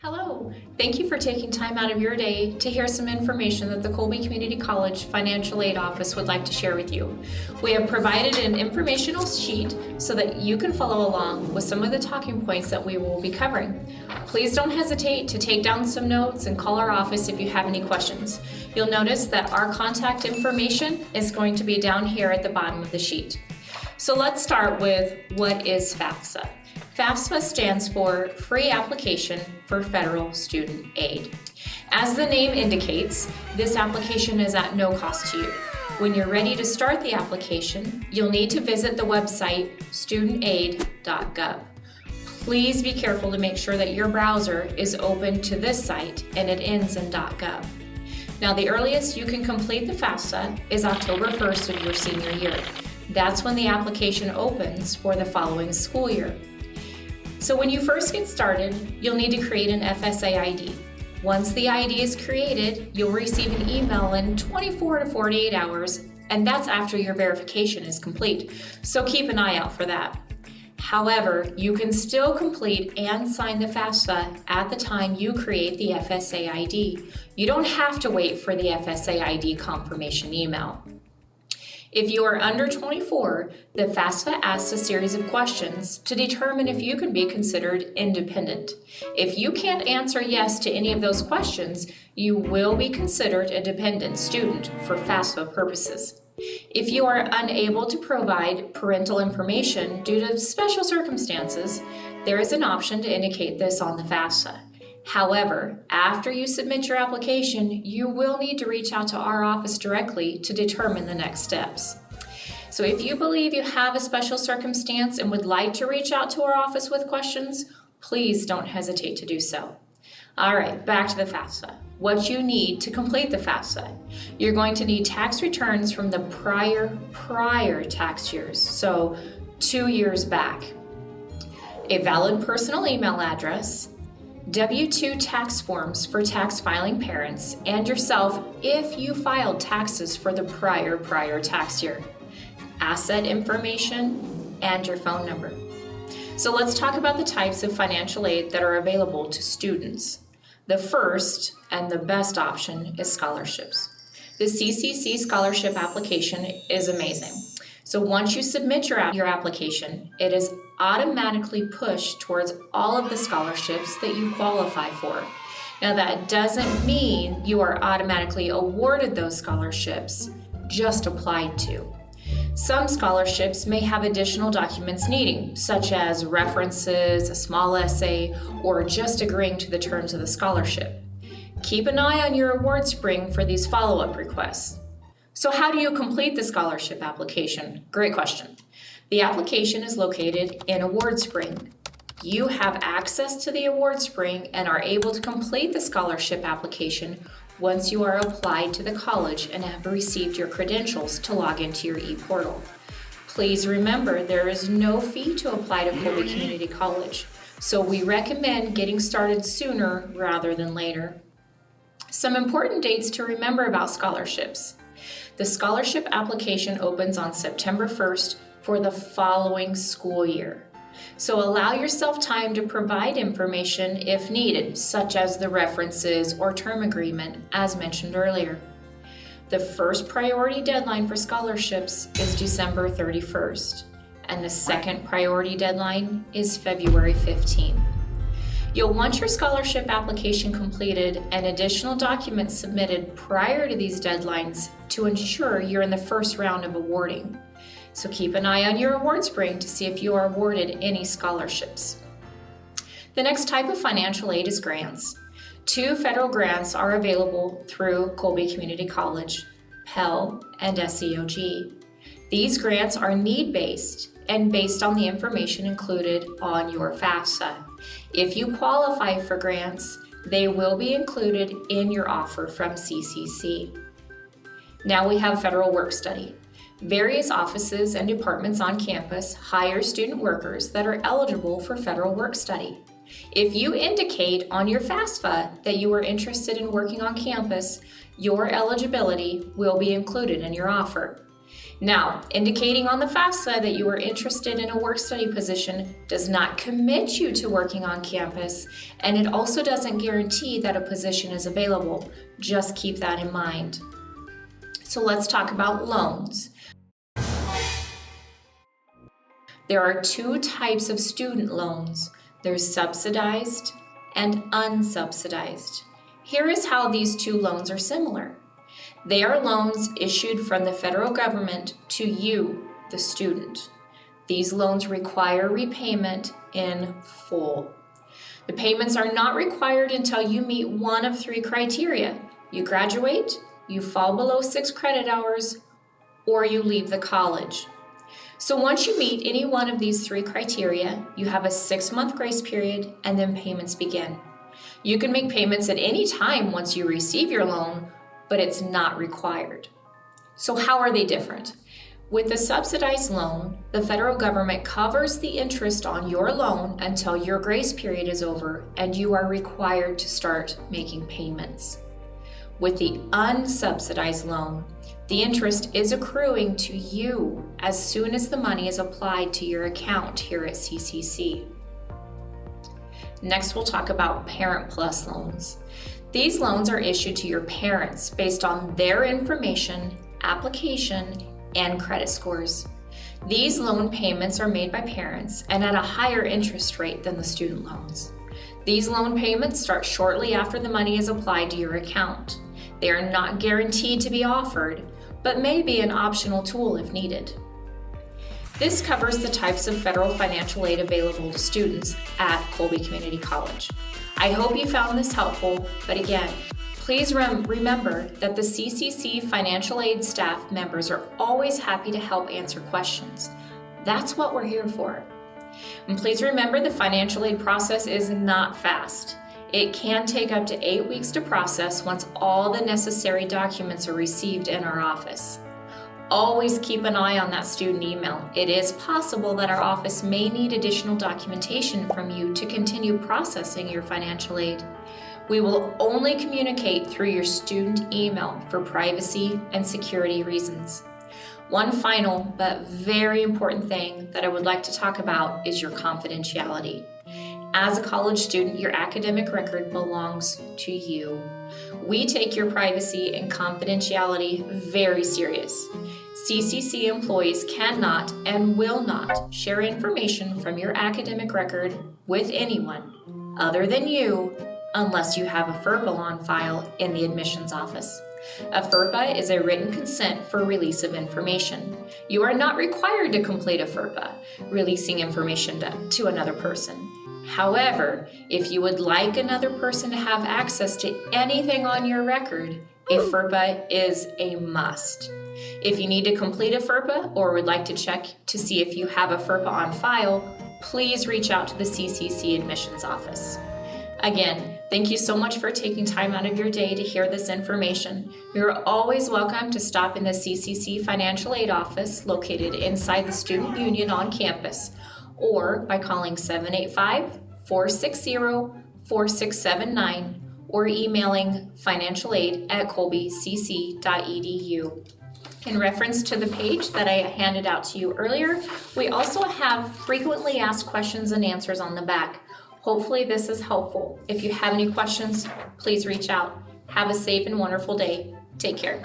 Hello. Thank you for taking time out of your day to hear some information that the Colby Community College Financial Aid Office would like to share with you. We have provided an informational sheet so that you can follow along with some of the talking points that we will be covering. Please don't hesitate to take down some notes and call our office if you have any questions. You'll notice that our contact information is going to be down here at the bottom of the sheet. So let's start with what is FAFSA. FAFSA stands for Free Application for Federal Student Aid. As the name indicates, this application is at no cost to you. When you're ready to start the application, you'll need to visit the website studentaid.gov. Please be careful to make sure that your browser is open to this site and it ends in .gov. Now, the earliest you can complete the FAFSA is October 1st of your senior year. That's when the application opens for the following school year. So when you first get started, you'll need to create an FSA ID. Once the ID is created, you'll receive an email in 24 to 48 hours, and that's after your verification is complete. So keep an eye out for that. However, you can still complete and sign the FAFSA at the time you create the FSA ID. You don't have to wait for the FSA ID confirmation email. If you are under 24, the FAFSA asks a series of questions to determine if you can be considered independent. If you can't answer yes to any of those questions, you will be considered a dependent student for FAFSA purposes. If you are unable to provide parental information due to special circumstances, there is an option to indicate this on the FAFSA. However, after you submit your application, you will need to reach out to our office directly to determine the next steps. So if you believe you have a special circumstance and would like to reach out to our office with questions, please don't hesitate to do so. All right, back to the FAFSA. What you need to complete the FAFSA. You're going to need tax returns from the prior tax years, so 2 years back, a valid personal email address, W-2 tax forms for tax filing parents and yourself if you filed taxes for the prior tax year, asset information, and your phone number. So let's talk about the types of financial aid that are available to students. The first and the best option is scholarships. The CCC scholarship application is amazing. So once you submit your application, it is automatically pushed towards all of the scholarships that you qualify for. Now, that doesn't mean you are automatically awarded those scholarships, just applied to. Some scholarships may have additional documents needing, such as references, a small essay, or just agreeing to the terms of the scholarship. Keep an eye on your award spring for these follow-up requests. So how do you complete the scholarship application? Great question. The application is located in Award Spring. You have access to the Award Spring and are able to complete the scholarship application once you are applied to the college and have received your credentials to log into your e-portal. Please remember, there is no fee to apply to Colby Community College, so we recommend getting started sooner rather than later. Some important dates to remember about scholarships. The scholarship application opens on September 1st for the following school year. So allow yourself time to provide information if needed, such as the references or term agreement, as mentioned earlier. The first priority deadline for scholarships is December 31st, and the second priority deadline is February 15th. You'll want your scholarship application completed and additional documents submitted prior to these deadlines to ensure you're in the first round of awarding. So keep an eye on your award spring to see if you are awarded any scholarships. The next type of financial aid is grants. 2 federal grants are available through Colby Community College, Pell and SEOG. These grants are need-based and based on the information included on your FAFSA. If you qualify for grants, they will be included in your offer from CCC. Now we have federal work study. Various offices and departments on campus hire student workers that are eligible for federal work study. If you indicate on your FAFSA that you are interested in working on campus, your eligibility will be included in your offer. Now, indicating on the FAFSA that you are interested in a work-study position does not commit you to working on campus, and it also doesn't guarantee that a position is available. Just keep that in mind. So let's talk about loans. There are two types of student loans. There's subsidized and unsubsidized. Here is how these two loans are similar. They are loans issued from the federal government to you, the student. These loans require repayment in full. The payments are not required until you meet one of three criteria. You graduate, you fall below 6 credit hours, or you leave the college. So once you meet any one of these three criteria, you have a 6-month grace period, and then payments begin. You can make payments at any time once you receive your loan, but it's not required. So how are they different? With the subsidized loan, the federal government covers the interest on your loan until your grace period is over and you are required to start making payments. With the unsubsidized loan, the interest is accruing to you as soon as the money is applied to your account here at CCC. Next, we'll talk about Parent Plus loans. These loans are issued to your parents based on their information, application, and credit scores. These loan payments are made by parents and at a higher interest rate than the student loans. These loan payments start shortly after the money is applied to your account. They are not guaranteed to be offered, but may be an optional tool if needed. This covers the types of federal financial aid available to students at Colby Community College. I hope you found this helpful, but again, please remember that the CCC financial aid staff members are always happy to help answer questions. That's what we're here for. And please remember the financial aid process is not fast. It can take up to 8 weeks to process once all the necessary documents are received in our office. Always keep an eye on that student email. It is possible that our office may need additional documentation from you to continue processing your financial aid. We will only communicate through your student email for privacy and security reasons. One final but very important thing that I would like to talk about is your confidentiality. As a college student, your academic record belongs to you. We take your privacy and confidentiality very serious. CCC employees cannot and will not share information from your academic record with anyone other than you unless you have a FERPA on file in the admissions office. A FERPA is a written consent for release of information. You are not required to complete a FERPA, releasing information to another person. However, if you would like another person to have access to anything on your record, a FERPA is a must. If you need to complete a FERPA or would like to check to see if you have a FERPA on file, please reach out to the CCC admissions office. Again, thank you so much for taking time out of your day to hear this information. You're always welcome to stop in the CCC Financial Aid Office located inside the Student Union on campus, or by calling 785-460-4679 or emailing financialaid@colbycc.edu. In reference to the page that I handed out to you earlier, we also have frequently asked questions and answers on the back. Hopefully this is helpful. If you have any questions, please reach out. Have a safe and wonderful day. Take care.